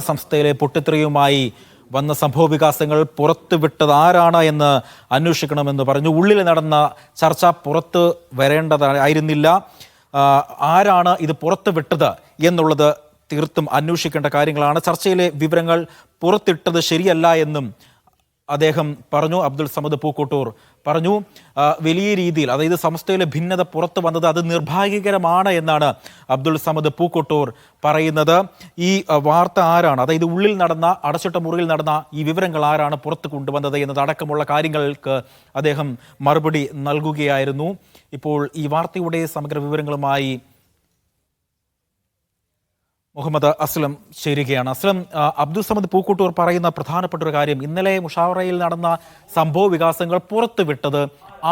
സംസ്ഥയിലെ പൊട്ടിത്തെറിയുമായി വന്ന സംഭവവികാസങ്ങൾ പുറത്തുവിട്ടത് ആരാണ് എന്ന് അന്വേഷിക്കണമെന്ന് പറഞ്ഞു. ഉള്ളിൽ നടന്ന ചർച്ച പുറത്ത് വരേണ്ടതായിരുന്നില്ല. ആരാണ് ഇത് പുറത്തുവിട്ടത് എന്നുള്ളത് തീർത്തും അന്വേഷിക്കേണ്ട കാര്യങ്ങളാണ്. ചർച്ചയിലെ വിവരങ്ങൾ പുറത്തിട്ടത് ശരിയല്ല എന്നും അദ്ദേഹം പറഞ്ഞു. അബ്ദുൾ സമദ് പൂക്കോട്ടൂർ പറഞ്ഞു. വലിയ രീതിയിൽ, അതായത് സംസ്ഥയിലെ ഭിന്നത പുറത്തു വന്നത് അത് നിർഭാഗ്യകരമാണ് എന്നാണ് അബ്ദുൾ സമദ് പൂക്കോട്ടൂർ പറയുന്നത്. ഈ വാർത്ത ആരാണ്, അതായത് ഉള്ളിൽ നടന്ന, അടച്ചിട്ട മുറിയിൽ നടന്ന ഈ വിവരങ്ങൾ ആരാണ് പുറത്തു കൊണ്ടുവന്നത് എന്നതടക്കമുള്ള കാര്യങ്ങൾക്ക് അദ്ദേഹം മറുപടി നൽകുകയായിരുന്നു. ഇപ്പോൾ ഈ വാർത്തയുടെ സമഗ്ര വിവരങ്ങളുമായി മുഹമ്മദ് അസ്ലം ചേരുകയാണ്. അസ്ലം, അബ്ദുൾ സമദ് പൂക്കോട്ടൂർ പറയുന്ന പ്രധാനപ്പെട്ട ഒരു കാര്യം, ഇന്നലെ മുഷാവറയിൽ നടന്ന സംഭവ വികാസങ്ങൾ പുറത്തുവിട്ടത്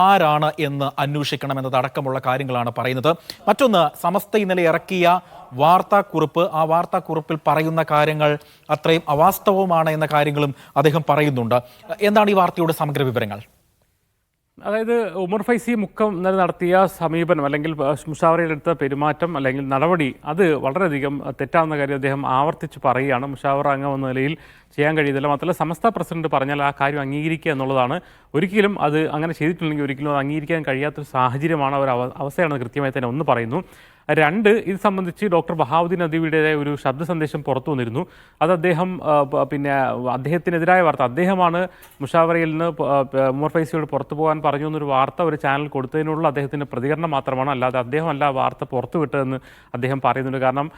ആരാണ് എന്ന് അന്വേഷിക്കണം എന്നതടക്കമുള്ള കാര്യങ്ങളാണ് പറയുന്നത്. മറ്റൊന്ന്, സമസ്ത ഇന്നലെ ഇറക്കിയ വാർത്താക്കുറിപ്പ്, ആ വാർത്താക്കുറിപ്പിൽ പറയുന്ന കാര്യങ്ങൾ അത്രയും അവാസ്തവമാണ് എന്ന കാര്യങ്ങളും അദ്ദേഹം പറയുന്നുണ്ട്. എന്താണ് ഈ വാർത്തയുടെ സമഗ്ര വിവരങ്ങൾ? അതായത് ഉമർ ഫൈസി മുക്കം നടത്തിയ സമീപനം അല്ലെങ്കിൽ മുഷാവറയിലെടുത്ത പെരുമാറ്റം അല്ലെങ്കിൽ നടപടി അത് വളരെയധികം തെറ്റാവുന്ന കാര്യം അദ്ദേഹം ആവർത്തിച്ച് പറയുകയാണ്. മുഷാവറ അംഗം എന്ന നിലയിൽ ചെയ്യാൻ കഴിയുന്നില്ല. മാത്രമല്ല സമസ്ത പ്രസിഡന്റ് പറഞ്ഞാൽ ആ കാര്യം അംഗീകരിക്കുക എന്നുള്ളതാണ്. ഒരിക്കലും അത് അങ്ങനെ ചെയ്തിട്ടുണ്ടെങ്കിൽ ഒരിക്കലും അത് അംഗീകരിക്കാൻ കഴിയാത്തൊരു സാഹചര്യമാണ്, ഒരു അവസ്ഥയാണെന്ന് കൃത്യമായി തന്നെ ഒന്ന് പറയുന്നു. രണ്ട്, ഇത് സംബന്ധിച്ച് ഡോക്ടർ ബഹാവുദ്ദീൻ നദ്വിയുടേതായ ഒരു ശബ്ദ സന്ദേശം പുറത്തു വന്നിരുന്നു. അത് അദ്ദേഹം അദ്ദേഹത്തിനെതിരായ വാർത്ത, അദ്ദേഹമാണ് മുഷാവറയിൽ നിന്ന് ഉമർ ഫൈസിയോട് പുറത്തു പോകാൻ പറഞ്ഞു എന്നൊരു വാർത്ത ഒരു ചാനൽ കൊടുത്തതിനുള്ള അദ്ദേഹത്തിൻ്റെ പ്രതികരണം മാത്രമാണ്, അല്ലാതെ അദ്ദേഹമല്ല വാർത്ത പുറത്തു വിട്ടതെന്ന് അദ്ദേഹം പറയുന്നുണ്ട്. കാരണം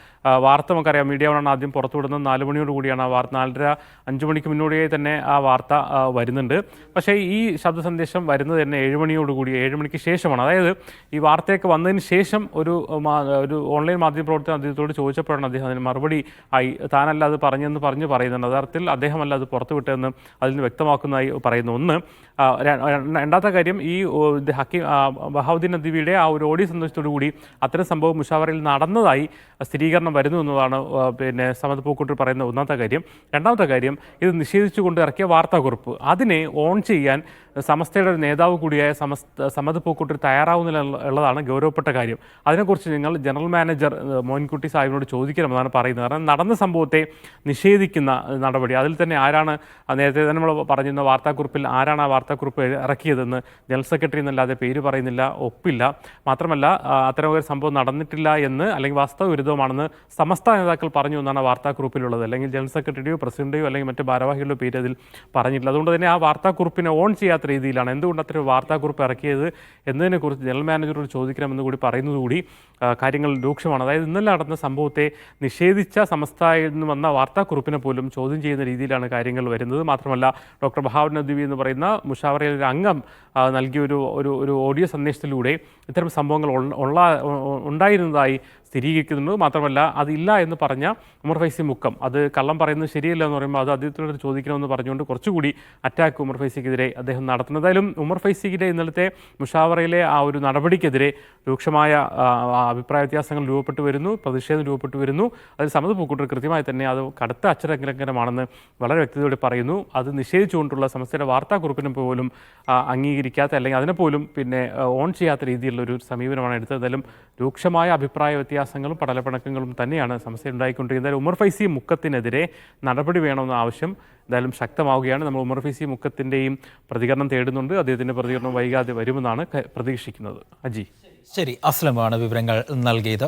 വാർത്ത നമുക്കറിയാം, മീഡിയ വൺ ആദ്യം പുറത്തുവിടുന്നത് 4 മണിയോട് കൂടിയാണ്. ആ വാർത്ത 4:30-5 മണിക്ക് മുന്നോടിയായി തന്നെ ആ വാർത്ത വരുന്നുണ്ട്. പക്ഷേ ഈ ശബ്ദ സന്ദേശം വരുന്നത് തന്നെ 7 മണിയോടുകൂടി, 7 മണിക്ക് ശേഷമാണ്. അതായത് ഈ വാർത്തയൊക്കെ വന്നതിന് ശേഷം ഒരു ഓൺലൈൻ മാധ്യമപ്രവർത്തകൻ അദ്ദേഹത്തോട് ചോദിച്ചപ്പോഴാണ് അദ്ദേഹം അതിന് മറുപടി ആയി താനല്ല അത് പറഞ്ഞെന്ന് പറയുന്നുണ്ട്. യഥാർത്ഥത്തിൽ അദ്ദേഹമല്ല അത് പുറത്തുവിട്ടതെന്ന് അതിൽ നിന്ന് വ്യക്തമാക്കുന്നതായി പറയുന്നു. ഒന്ന്, രണ്ടാമത്തെ കാര്യം, ഈ ബഹാവുദ്ദീൻ നദ്വിയുടെ ആ ഒരു ഓഡിയോ സന്ദേശത്തോടു കൂടി അത്തരം സംഭവം മുഷാവറയിൽ നടന്നതായി സ്ഥിരീകരണം വരുന്നു എന്നതാണ് സമദ് പൂക്കോട്ടൂർ പറയുന്ന ഒന്നാമത്തെ കാര്യം. രണ്ടാമത്തെ കാര്യം, ഇത് നിഷേധിച്ചുകൊണ്ട് ഇറക്കിയ വാർത്താക്കുറിപ്പ് അതിനെ ഓൺ ചെയ്യാൻ സമസ്തയുടെ ഒരു നേതാവ് കൂടിയായ സമദ് പൂക്കോട്ടൂർ തയ്യാറാവുന്നില്ലുള്ളതാണ് ഗൗരവപ്പെട്ട കാര്യം. അതിനെക്കുറിച്ച് നിങ്ങൾ ജനറൽ മാനേജർ മോയിൻകുട്ടി സാഹിബിനോട് ചോദിക്കണമെന്നാണ് പറയുന്നത്. കാരണം നടന്ന സംഭവത്തെ നിഷേധിക്കുന്ന നടപടി, അതിൽ തന്നെ ആരാണ്, നേരത്തെ തന്നെ നമ്മൾ പറഞ്ഞിരുന്ന വാർത്താക്കുറിപ്പിൽ ആരാണ് ആ വാർത്താക്കുറിപ്പ് ഇറക്കിയതെന്ന് ജനറൽ സെക്രട്ടറി എന്നല്ലാതെ പേര് പറയുന്നില്ല, ഒപ്പില്ല. മാത്രമല്ല അത്തരം ഒരു സംഭവം നടന്നിട്ടില്ല എന്ന്, അല്ലെങ്കിൽ വാസ്തവ വിരുദ്ധമാണെന്ന് സമസ്ത നേതാക്കൾ പറഞ്ഞു എന്നാണ് വാർത്താക്കുറിപ്പിലുള്ളത്. അല്ലെങ്കിൽ ജനറൽ സെക്രട്ടറിയോ പ്രസിഡന്റോ അല്ലെങ്കിൽ മറ്റ് ഭാരവാഹികളുടെ പേര് അതിൽ പറഞ്ഞിട്ടില്ല. അതുകൊണ്ട് തന്നെ ആ വാർത്താക്കുറിപ്പിനെ ഓൺ ചെയ്യാത്ത രീതിയിലാണ്. എന്തുകൊണ്ട് അത്ര വാർത്താക്കുറിപ്പ് ഇറക്കിയത് എന്നതിനെക്കുറിച്ച് ജനറൽ മാനേജറോട് ചോദിക്കണമെന്ന് കൂടി പറയുന്നതുകൂടി കാര്യങ്ങൾ രൂക്ഷമാണ്. അതായത് ഇന്നലെ നടന്ന സംഭവത്തെ നിഷേധിച്ച സമസ്തയിൽ നിന്ന് വന്ന വാർത്താക്കുറിപ്പിനെ പോലും ചോദ്യം ചെയ്യുന്ന രീതിയിലാണ് കാര്യങ്ങൾ വരുന്നത്. മാത്രമല്ല ഡോക്ടർ ബഹാവുദ്ദീൻ നദ്വി എന്ന് പറയുന്ന മുഷാവറയിൽ ഒരു അംഗം നൽകിയ ഒരു ഓഡിയോ സന്ദേശത്തിലൂടെ ഇത്തരം സംഭവങ്ങൾ ഉണ്ടായിരുന്നതായി സ്ഥിരീകരിക്കുന്നുണ്ട്. മാത്രമല്ല അതില്ല എന്ന് പറഞ്ഞ ഉമർ ഫൈസി മുക്കം അത് കള്ളം പറയുന്നത് ശരിയല്ല എന്ന് പറയുമ്പോൾ അത് അദ്ദേഹത്തിനോട് ചോദിക്കണമെന്ന് പറഞ്ഞുകൊണ്ട് കുറച്ചുകൂടി അറ്റാക്ക് ഉമർ ഫൈസിക്കെതിരെ അദ്ദേഹം നടത്തുന്നത്. എന്തായാലും ഉമർ ഫൈസിയുടെ ഇന്നലത്തെ മുഷാവറയിലെ ആ ഒരു നടപടിക്കെതിരെ രൂക്ഷമായ അഭിപ്രായ വ്യത്യാസങ്ങൾ രൂപപ്പെട്ടു വരുന്നു, പ്രതിഷേധം രൂപപ്പെട്ടു വരുന്നു. അതിൽ സമദ് പൂക്കോട്ടൂർ കൃത്യമായി തന്നെ അത് കടുത്ത അച്ചടക്കലംഘനമാണെന്ന് വളരെ വ്യക്തതയോടെ പറയുന്നു. അത് നിഷേധിച്ചുകൊണ്ടുള്ള സമസ്തയുടെ വാർത്താക്കുറിപ്പിനും പോലും അംഗീകരിക്കാത്ത, അല്ലെങ്കിൽ അതിനെപ്പോലും ഓൺ ചെയ്യാത്ത രീതിയിലുള്ള ഒരു സമീപനമാണ് എടുത്തത്. എന്തായാലും രൂക്ഷമായ അഭിപ്രായ വ്യത്യാസങ്ങളും പടലപ്പിണക്കങ്ങളും തന്നെയാണ് സമസ്യ ഉണ്ടായിക്കൊണ്ടിരിക്കുന്നത്. എന്തായാലും ഉമർ ഫൈസി മുക്കത്തിനെതിരെ നടപടി വേണമെന്ന ആവശ്യം എന്തായാലും ശക്തമാവുകയാണ്. നമ്മൾ ഉമർ ഫൈസി മുക്കത്തിൻ്റെയും പ്രതികരണം തേടുന്നുണ്ട്. അദ്ദേഹത്തിൻ്റെ പ്രതികരണം വൈകാതെ വരുമെന്നാണ് പ്രതീക്ഷിക്കുന്നത്. അജി, ശരി, അസ്ലമാണ് വിവരങ്ങൾ നൽകിയത്.